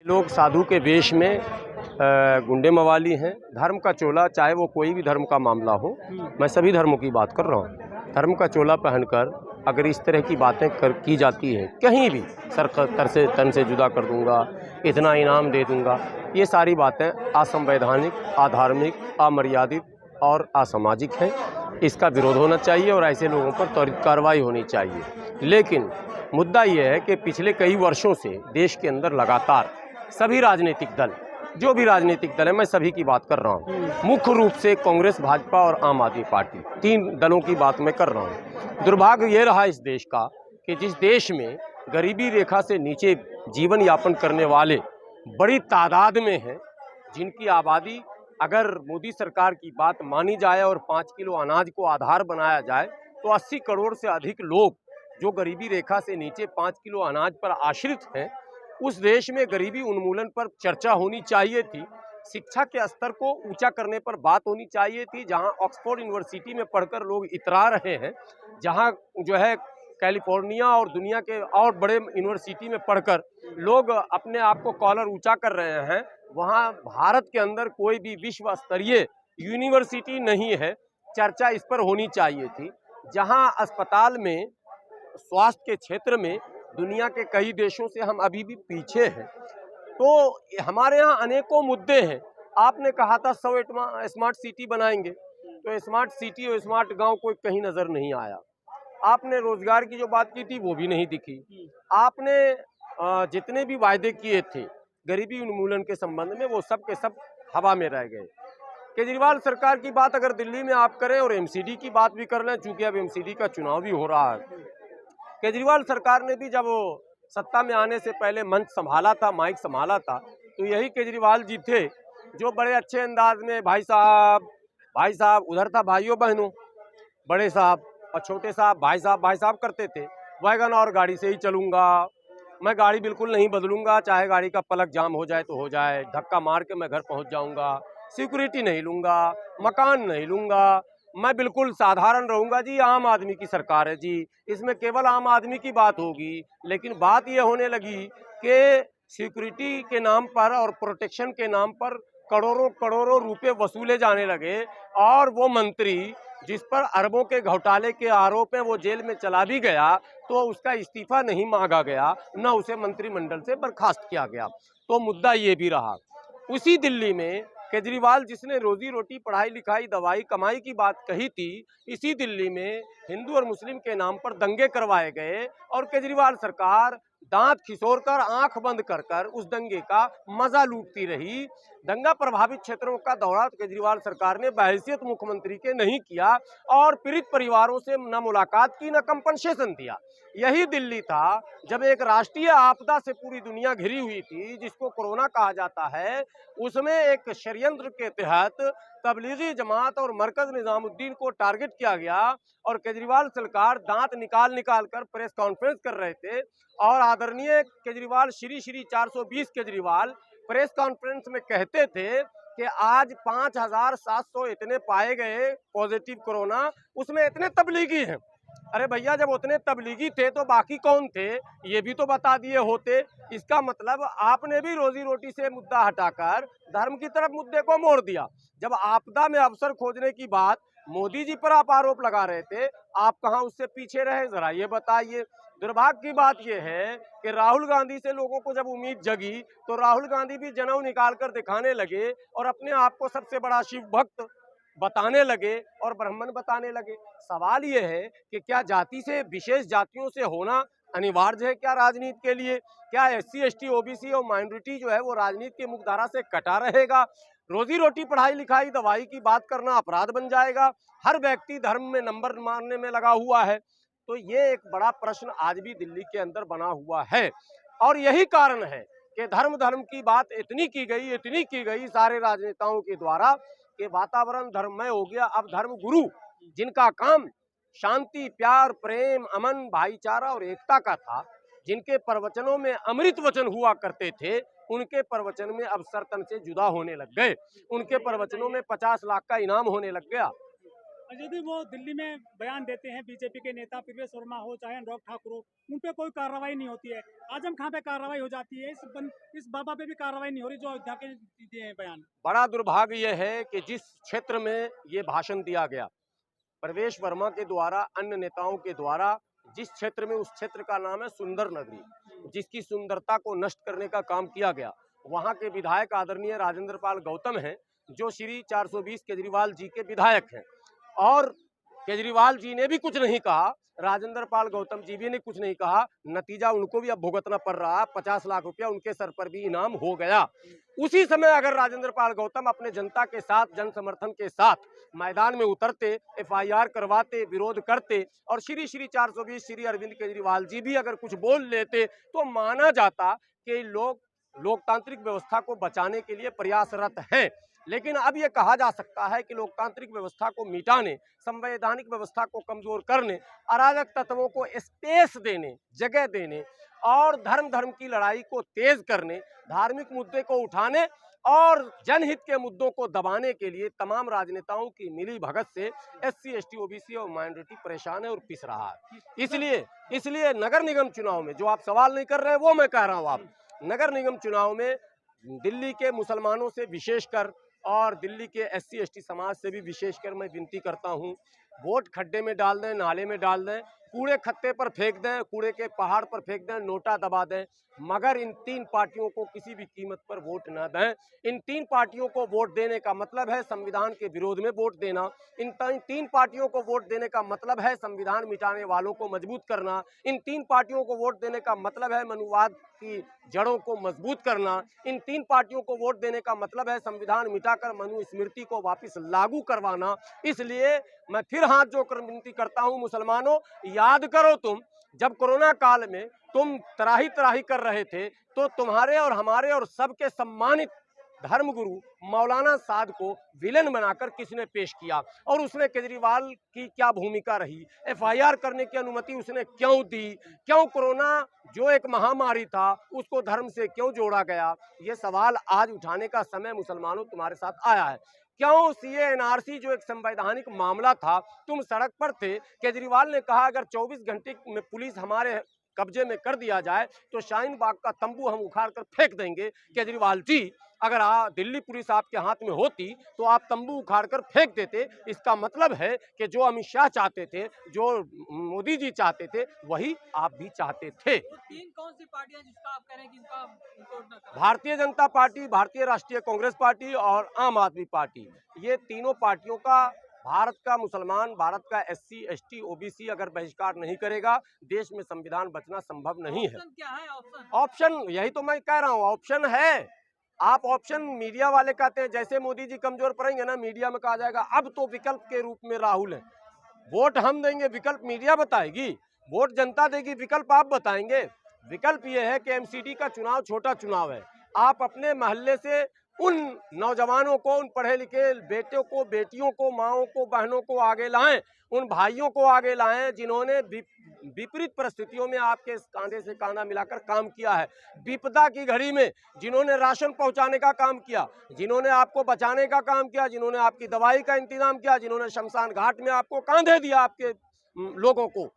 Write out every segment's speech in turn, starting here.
लोग साधु के वेश में गुंडे मवाली हैं। धर्म का चोला, चाहे वो कोई भी धर्म का मामला हो, मैं सभी धर्मों की बात कर रहा हूँ। धर्म का चोला पहनकर अगर इस तरह की बातें की जाती हैं, कहीं भी सर तन से जुदा कर दूंगा, इतना इनाम दे दूंगा, ये सारी बातें असंवैधानिक, अधार्मिक, अमर्यादित और असामाजिक हैं। इसका विरोध होना चाहिए और ऐसे लोगों पर त्वरित कार्रवाई होनी चाहिए। लेकिन मुद्दा ये है कि पिछले कई वर्षों से देश के अंदर लगातार सभी राजनीतिक दल, जो भी राजनीतिक दल है, मैं सभी की बात कर रहा हूँ, मुख्य रूप से कांग्रेस, भाजपा और आम आदमी पार्टी, 3 दलों की बात मैं कर रहा हूँ। दुर्भाग्य ये रहा इस देश का कि जिस देश में गरीबी रेखा से नीचे जीवन यापन करने वाले बड़ी तादाद में हैं, जिनकी आबादी अगर मोदी सरकार की बात मानी जाए और 5 किलो अनाज को आधार बनाया जाए तो 80 करोड़ से अधिक लोग जो गरीबी रेखा से नीचे 5 किलो अनाज पर आश्रित हैं, उस देश में गरीबी उन्मूलन पर चर्चा होनी चाहिए थी। शिक्षा के स्तर को ऊंचा करने पर बात होनी चाहिए थी। जहां ऑक्सफोर्ड यूनिवर्सिटी में पढ़कर लोग इतरा रहे हैं, जहां जो है कैलिफोर्निया और दुनिया के और बड़े यूनिवर्सिटी में पढ़कर लोग अपने आप को कॉलर ऊंचा कर रहे हैं, वहां भारत के अंदर कोई भी विश्व स्तरीय यूनिवर्सिटी नहीं है। चर्चा इस पर होनी चाहिए थी। जहां अस्पताल में, स्वास्थ्य के क्षेत्र में दुनिया के कई देशों से हम अभी भी पीछे हैं, तो हमारे यहाँ अनेकों मुद्दे हैं। आपने कहा था 100 स्मार्ट सिटी बनाएंगे, तो स्मार्ट सिटी और स्मार्ट गांव कोई कहीं नजर नहीं आया। आपने रोजगार की जो बात की थी वो भी नहीं दिखी। आपने जितने भी वायदे किए थे गरीबी उन्मूलन के संबंध में, वो सब के सब हवा में रह गए। केजरीवाल सरकार की बात अगर दिल्ली में आप करें और एमसीडी की बात भी कर लें, चूंकि अब एमसीडी का चुनाव भी हो रहा है, केजरीवाल सरकार ने भी जब वो सत्ता में आने से पहले मंच संभाला था, माइक संभाला था, तो यही केजरीवाल जी थे जो बड़े अच्छे अंदाज में भाई साहब, उधर था भाइयों बहनों, बड़े साहब और छोटे साहब, भाई साहब करते थे। वैगन और गाड़ी से ही चलूंगा, मैं गाड़ी बिल्कुल नहीं बदलूंगा, चाहे गाड़ी का पलक जाम हो जाए तो हो जाए, धक्का मार के मैं घर पहुंच जाऊंगा, सिक्योरिटी नहीं लूंगा, मकान नहीं लूंगा, मैं बिल्कुल साधारण रहूंगा जी। आम आदमी की सरकार है जी, इसमें केवल आम आदमी की बात होगी। लेकिन बात यह होने लगी कि सिक्योरिटी के नाम पर और प्रोटेक्शन के नाम पर करोड़ों करोड़ों रुपए वसूले जाने लगे, और वो मंत्री जिस पर अरबों के घोटाले के आरोप में वो जेल में चला भी गया, तो उसका इस्तीफा नहीं मांगा गया, न उसे मंत्रिमंडल से बर्खास्त किया गया। तो मुद्दा ये भी रहा। उसी दिल्ली में केजरीवाल, जिसने रोजी रोटी, पढ़ाई लिखाई, दवाई, कमाई की बात कही थी, इसी दिल्ली में हिंदू और मुस्लिम के नाम पर दंगे करवाए गए और केजरीवाल सरकार दांत खिसोर कर, आंख बंद कर कर उस दंगे का मजा लूटती रही। दंगा प्रभावित क्षेत्रों का दौरा केजरीवाल सरकार ने बहैसियत मुख्यमंत्री के नहीं किया और पीड़ित परिवारों से न मुलाकात की, न कंपनसेशन दिया। यही दिल्ली था जब एक राष्ट्रीय आपदा से पूरी दुनिया घिरी हुई थी, जिसको कोरोना कहा जाता है, उसमें एक षड्यंत्र के तहत तबलीगी जमात और मरकज निजामुद्दीन को टारगेट किया गया और केजरीवाल सरकार दांत निकाल कर प्रेस कॉन्फ्रेंस कर रहे थे, और आदरणीय केजरीवाल, श्री 420 केजरीवाल प्रेस कॉन्फ्रेंस में कहते थे कि आज 5700 इतने पाए गए पॉजिटिव कोरोना, उसमें इतने तबलीगी हैं। अरे भैया, जब उतने तबलीगी थे तो बाकी कौन थे, ये भी तो बता दिए होते। इसका मतलब आपने भी रोजी रोटी से मुद्दा हटाकर धर्म की तरफ मुद्दे को मोड़ दिया। जब आपदा में अवसर खोजने की बात मोदी जी पर आप आरोप लगा रहे थे, आप कहां उससे पीछे रहे, जरा ये बताइए। दुर्भाग्य की बात यह है कि राहुल गांधी से लोगों को जब उम्मीद जगी तो राहुल गांधी भी जनेऊ निकाल कर दिखाने लगे और अपने आप को सबसे बड़ा शिव भक्त बताने लगे और ब्राह्मण बताने लगे। सवाल ये है कि क्या जाति से, विशेष जातियों से होना अनिवार्य है क्या राजनीति के लिए? क्या SC ST OBC और माइनॉरिटी जो है वो राजनीति के मुख्यधारा से कटा रहेगा? रोजी रोटी, पढ़ाई लिखाई, दवाई की बात करना अपराध बन जाएगा? हर व्यक्ति धर्म में नंबर मारने में लगा हुआ है। तो ये एक बड़ा प्रश्न आज भी दिल्ली के अंदर बना हुआ है, और यही कारण है कि धर्म की बात इतनी की गई सारे राजनेताओं के द्वारा कि वातावरण धर्ममय हो गया। अब धर्म गुरु, जिनका काम शांति, प्यार, प्रेम, अमन, भाईचारा और एकता का था, जिनके प्रवचनों में अमृत वचन हुआ करते थे, उनके प्रवचन में अब सर तन से जुदा होने लग गए। उनके प्रवचनों में 50 लाख का इनाम होने लग गया। यदि वो दिल्ली में बयान देते हैं बीजेपी के नेता प्रवेश वर्मा हो चाहे अनुराग ठाकुर हो, उन पे कोई कार्रवाई नहीं होती है। आजम खां पे कार्रवाई हो जाती है, इस बाबा पे भी कार्रवाई नहीं हो रही जो अयोध्या के दिए हैं बयान। बड़ा दुर्भाग्य यह है कि जिस क्षेत्र में ये भाषण दिया गया प्रवेश वर्मा के द्वारा, अन्य नेताओं के द्वारा, जिस क्षेत्र में, उस क्षेत्र का नाम है सुंदर नगरी, जिसकी सुंदरता को नष्ट करने का काम किया गया, वहां के विधायक आदरणीय राजेंद्र पाल गौतम हैं, जो श्री 420 केजरीवाल जी के विधायक हैं। और केजरीवाल जी ने भी कुछ नहीं कहा, राजेंद्र पाल गौतम जी भी ने कुछ नहीं कहा, नतीजा उनको भी अब भुगतना पड़ रहा। 50 लाख रुपया उनके सर पर भी इनाम हो गया। उसी समय अगर राजेंद्र पाल गौतम अपने जनता के साथ, जन समर्थन के साथ मैदान में उतरते, FIR करवाते, विरोध करते और श्री 420 श्री अरविंद केजरीवाल जी भी अगर कुछ बोल लेते तो माना जाता कि लोग लोकतांत्रिक व्यवस्था को बचाने के लिए प्रयासरत हैं। लेकिन अब यह कहा जा सकता है कि लोकतांत्रिक व्यवस्था को मिटाने, संवैधानिक व्यवस्था को कमजोर करने, अराजक तत्वों को स्पेस देने, जगह देने और धर्म की लड़ाई को तेज करने, धार्मिक मुद्दे को उठाने और जनहित के मुद्दों को दबाने के लिए तमाम राजनेताओं की मिली भगत से SC, ST, OBC और माइनॉरिटी परेशान है और पिस रहा है। इसलिए नगर निगम चुनाव में, जो आप सवाल नहीं कर रहे हैं वो मैं कह रहा हूं, आप नगर निगम चुनाव में दिल्ली के मुसलमानों से विशेषकर और दिल्ली के SC, ST समाज से भी विशेषकर मैं विनती करता हूं, वोट खड्डे में डाल दें, नाले में डाल दें, कूड़े खत्ते पर फेंक दें, कूड़े के पहाड़ पर फेंक दें, नोटा दबा दें, मगर इन 3 पार्टियों को किसी भी कीमत पर वोट न दें। इन 3 पार्टियों को वोट देने का मतलब है संविधान के विरोध में वोट देना। इन 3 पार्टियों को वोट देने का मतलब है संविधान मिटाने वालों को मजबूत करना। इन 3 पार्टियों को वोट देने का मतलब है मनुवाद की जड़ों को मजबूत करना। इन 3 पार्टियों को वोट देने का मतलब है संविधान मिटाकर मनुस्मृति को वापस लागू करवाना। इसलिए मैं फिर हाथ जोड़कर विनती करता हूं, मुसलमानों, याद करो तुम जब कोरोना काल में तुम त्राही त्राही कर रहे थे तो तुम्हारे और हमारे और सबके सम्मानित धर्मगुरु मौलाना साद को विलेन बनाकर किसने पेश किया और उसने केजरीवाल की क्या भूमिका रही, FIR करने की अनुमति उसने क्यों दी, क्यों कोरोना जो एक महामारी था उसको धर्म से क्यों जोड़ा गया। ये सवाल आज उठाने का समय मुसलमानों तुम्हारे साथ आया है। क्यों CA NRC जो एक संवैधानिक मामला था, तुम सड़क पर थे, केजरीवाल ने कहा अगर 24 घंटे में पुलिस हमारे कब्जे में कर दिया जाए तो शाहीन बाग का तंबू हम उखाड़ कर फेंक देंगे। केजरीवाल जी, अगर दिल्ली पुलिस आपके हाथ में होती तो आप तंबू उखाड़ कर फेंक देते। इसका मतलब है कि जो अमित शाह चाहते थे, जो मोदी जी चाहते थे, वही आप भी चाहते थे। तो 3 कौन सी पार्टियां जिसका आप कह रहे हैं कि इनका रिपोर्ट ना करें? भारतीय जनता पार्टी, भारतीय राष्ट्रीय कांग्रेस पार्टी और आम आदमी पार्टी, ये तीनों पार्टियों का भारत का मुसलमान, भारत का SC, ST, OBC अगर बहिष्कार नहीं करेगा, देश में संविधान बचना संभव नहीं है। ऑप्शन क्या है? ऑप्शन यही तो मैं कह रहा हूँ, ऑप्शन है। आप ऑप्शन, मीडिया वाले कहते हैं जैसे मोदी जी कमजोर पड़ेंगे ना, मीडिया में कहा जाएगा अब तो विकल्प के रूप में राहुल है। वोट हम देंगे, विकल्प मीडिया बताएगी, वोट जनता देगी, विकल्प आप बताएंगे। विकल्प ये है कि MCD का चुनाव छोटा चुनाव है। आप अपने मोहल्ले से उन नौजवानों को, उन पढ़े लिखे बेटों को, बेटियों को, माओं को, बहनों को आगे लाएं, उन भाइयों को आगे लाएं जिन्होंने विपरीत परिस्थितियों में आपके कांधे से कांधा मिलाकर काम किया है। विपदा की घड़ी में जिन्होंने राशन पहुंचाने का काम किया, जिन्होंने आपको बचाने का काम किया, जिन्होंने आपकी दवाई का इंतजाम किया, जिन्होंने शमशान घाट में आपको कांधे दिया आपके लोगों को,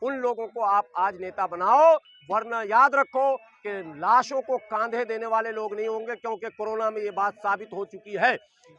उन लोगों को आप आज नेता बनाओ। वरना याद रखो कि लाशों को कांधे देने वाले लोग नहीं होंगे, क्योंकि कोरोना में ये बात साबित हो चुकी है।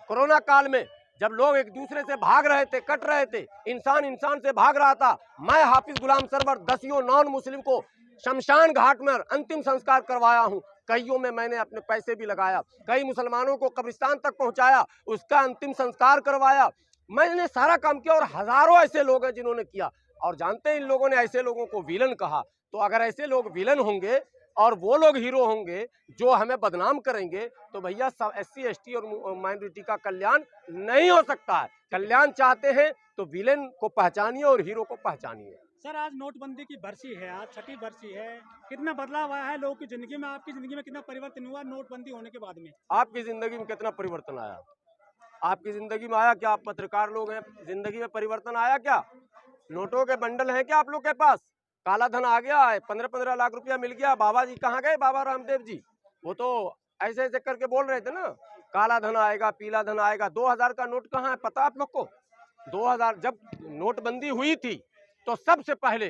कोरोना काल में जब लोग एक दूसरे से भाग रहे थे, कट रहे थे, इंसान से भाग रहा था, मैं हाफिज गुलाम सरवर 10 नॉन मुस्लिम को शमशान घाट में अंतिम संस्कार करवाया हूं। कईयों में मैंने अपने पैसे भी लगाया, कई मुसलमानों को कब्रिस्तान तक पहुंचाया, उसका अंतिम संस्कार करवाया। मैंने सारा काम किया और हजारों ऐसे लोग हैं जिन्होंने किया। और जानते हैं इन लोगों ने ऐसे लोगों को विलन कहा, तो अगर ऐसे लोग विलन होंगे और वो लोग हीरो होंगे जो हमें बदनाम करेंगे, तो भैया सब SC, ST और माइनॉरिटी का कल्याण नहीं हो सकता है। कल्याण चाहते हैं तो विलेन को पहचानिए और हीरो को पहचानिए। सर, आज नोटबंदी की बरसी है, आज 6ठी बरसी है, कितना बदलाव आया है लोगों की जिंदगी में, आपकी जिंदगी में कितना परिवर्तन हुआ नोटबंदी होने के बाद में? आपकी जिंदगी में कितना परिवर्तन आया? आपकी जिंदगी में आया क्या? आप पत्रकार लोग हैं, जिंदगी में परिवर्तन आया क्या? नोटों के बंडल हैं क्या आप लोग के पास? काला धन आ गया है, 15-15 लाख रुपया मिल गया। बाबा जी कहाँ गए? बाबा रामदेव जी, वो तो ऐसे ऐसे करके बोल रहे थे ना, काला धन आएगा, पीला धन आएगा। 2000 का नोट कहाँ है पता आप लोग को? 2000 जब नोटबंदी हुई थी तो सबसे पहले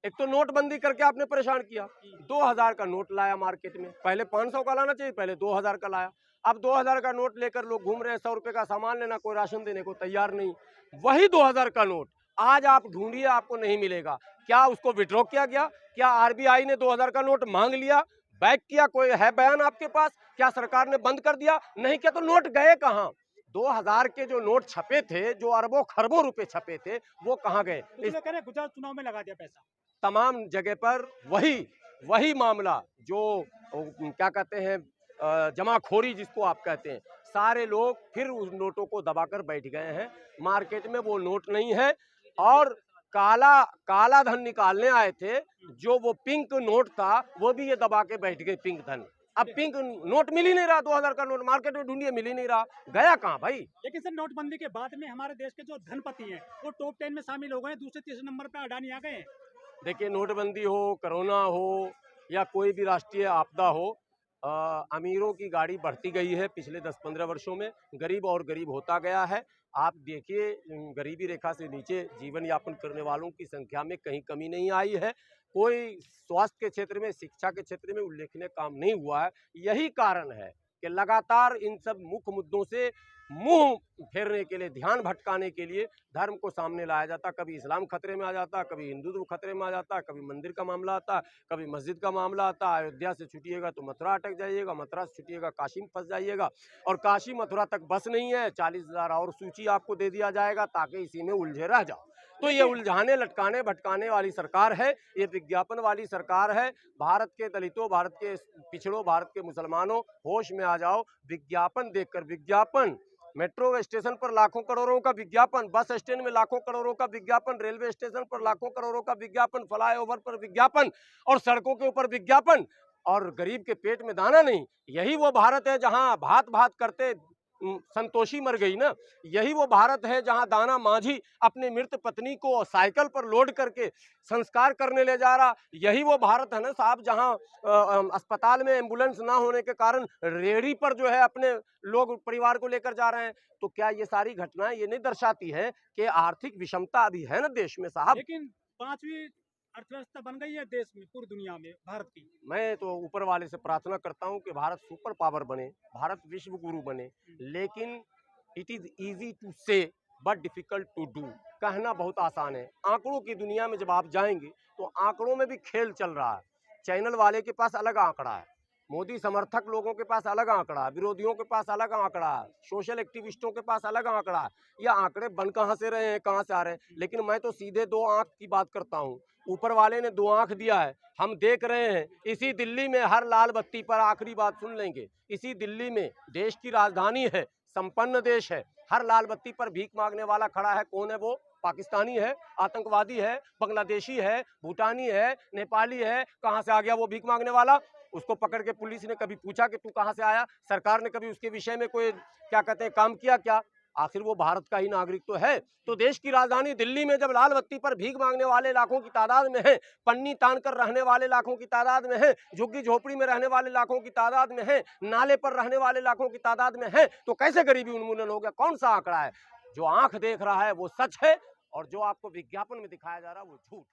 एक तो नोटबंदी करके आपने परेशान किया, 2000 का नोट लाया मार्केट में। पहले 500 का लाना चाहिए, पहले 2000 का लाया। अब 2000 का नोट लेकर लोग घूम रहे हैं, 100 रुपए का सामान लेना, कोई राशन देने को तैयार नहीं। वही 2000 का नोट आज आप ढूंढिए, आपको नहीं मिलेगा। क्या उसको विड्रॉ किया गया? क्या आरबीआई ने 2000 का नोट मांग लिया, बैक किया? कोई है बयान आपके पास? क्या सरकार ने बंद कर दिया? नहीं किया। तो नोट गए कहाँ? 2000 के जो नोट छपे थे, जो अरबों खरबों रुपए छपे थे, वो कहाँ गए? गुजरात चुनाव में लगा दिया पैसा। तमाम जगह पर वही मामला जो क्या कहते हैं जमाखोरी जिसको आप कहते हैं, सारे लोग फिर उस नोटों को दबाकर बैठ गए हैं। मार्केट में वो नोट नहीं है और काला धन निकालने आए थे, जो वो पिंक नोट था वो भी ये दबा के बैठ गए, पिंक धन। अब पिंक नोट मिल ही नहीं रहा, 2000 का नोट मार्केट में ढूंढिए, मिल ही नहीं रहा, गया कहाँ भाई? लेकिन सर नोटबंदी के बाद में हमारे देश के जो धनपति हैं वो टॉप 10 में शामिल हो गए, दूसरे तीसरे नंबर पे अडानी आ गए हैं। देखिए, नोटबंदी हो, कोरोना हो या कोई भी राष्ट्रीय आपदा हो, अमीरों की गाड़ी बढ़ती गई है पिछले 10-15 वर्षों में, गरीब और गरीब होता गया है। आप देखिए, गरीबी रेखा से नीचे जीवन यापन करने वालों की संख्या में कहीं कमी नहीं आई है। कोई स्वास्थ्य के क्षेत्र में, शिक्षा के क्षेत्र में उल्लेखनीय काम नहीं हुआ है। यही कारण है कि लगातार इन सब मुख्य मुद्दों से मुंह फेरने के लिए, ध्यान भटकाने के लिए धर्म को सामने लाया जाता। कभी इस्लाम खतरे में आ जाता, कभी हिंदुत्व खतरे में आ जाता, कभी मंदिर का मामला आता, कभी मस्जिद का मामला आता। अयोध्या से छुटिएगा तो मथुरा अटक जाइएगा, मथुरा से छुटिएगा काशी में फंस जाइएगा, और काशी मथुरा तक बस नहीं है, 40,000 और सूची आपको दे दिया जाएगा ताकि इसी में उलझे रह जाओ। तो ये उलझाने, लटकाने, भटकाने वाली सरकार है, ये विज्ञापन वाली सरकार है। भारत के दलितों, भारत के पिछड़ों, भारत के मुसलमानों, होश में आ जाओ। विज्ञापन देखकर, विज्ञापन मेट्रो स्टेशन पर लाखों करोड़ों का विज्ञापन, बस स्टैंड में लाखों करोड़ों का विज्ञापन, रेलवे स्टेशन पर लाखों करोड़ों का विज्ञापन, फ्लाईओवर पर विज्ञापन और सड़कों के ऊपर विज्ञापन, और गरीब के पेट में दाना नहीं। यही वो भारत है जहां भात भात करते संतोषी मर गई ना। यही वो भारत है जहां दाना माझी अपनी मृत पत्नी को साइकिल पर लोड करके संस्कार करने ले जा रहा। यही वो भारत है ना साहब जहां अस्पताल में एम्बुलेंस ना होने के कारण रेहड़ी पर जो है अपने लोग परिवार को लेकर जा रहे हैं। तो क्या ये सारी घटनाएं ये नहीं दर्शाती है कि आर्थिक विषमता अभी है ना देश में साहब? लेकिन 5वीं अर्थव्यवस्था बन गई है देश में, पूरी दुनिया में भारत की। मैं तो ऊपर वाले से प्रार्थना करता हूं कि भारत सुपर पावर बने, भारत विश्व गुरु बने, लेकिन इट इज इजी टू से बट डिफिकल्ट टू डू। कहना बहुत आसान है। आंकड़ों की दुनिया में जब आप जाएंगे तो आंकड़ों में भी खेल चल रहा है। चैनल वाले के पास अलग आंकड़ा है, मोदी समर्थक लोगों के पास अलग आंकड़ा है, विरोधियों के पास अलग आंकड़ा है, सोशल एक्टिविस्टों के पास अलग आंकड़ा है। ये आंकड़े बन कहां से रहे हैं, कहां से आ रहे हैं? लेकिन मैं तो सीधे 2 आंख की बात करता हूं। ऊपर वाले ने 2 आंख दिया है, हम देख रहे हैं। इसी दिल्ली में हर लाल बत्ती पर, आखिरी बात सुन लेंगे, इसी दिल्ली में, देश की राजधानी है, संपन्न देश है, हर लाल बत्ती पर भीख मांगने वाला खड़ा है। कौन है वो? पाकिस्तानी है, आतंकवादी है, बांग्लादेशी है, भूटानी है, नेपाली है। कहां से आ गया वो भीख मांगने वाला? उसको पकड़ के पुलिस ने कभी पूछा कि तू कहां से आया? सरकार ने कभी उसके विषय में कोई क्या कहते हैं काम किया क्या? आखिर वो भारत का ही नागरिक तो है। तो देश की राजधानी दिल्ली में जब लाल बत्ती पर भीख मांगने वाले लाखों की तादाद में है, पन्नी तान कर रहने वाले लाखों की तादाद में है, झुग्गी झोपड़ी में रहने वाले लाखों की तादाद में है, नाले पर रहने वाले लाखों की तादाद में है, तो कैसे गरीबी उन्मूलन हो गया? कौन सा आंकड़ा है? जो आंख देख रहा है वो सच है, और जो आपको विज्ञापन में दिखाया जा रहा है वो झूठ।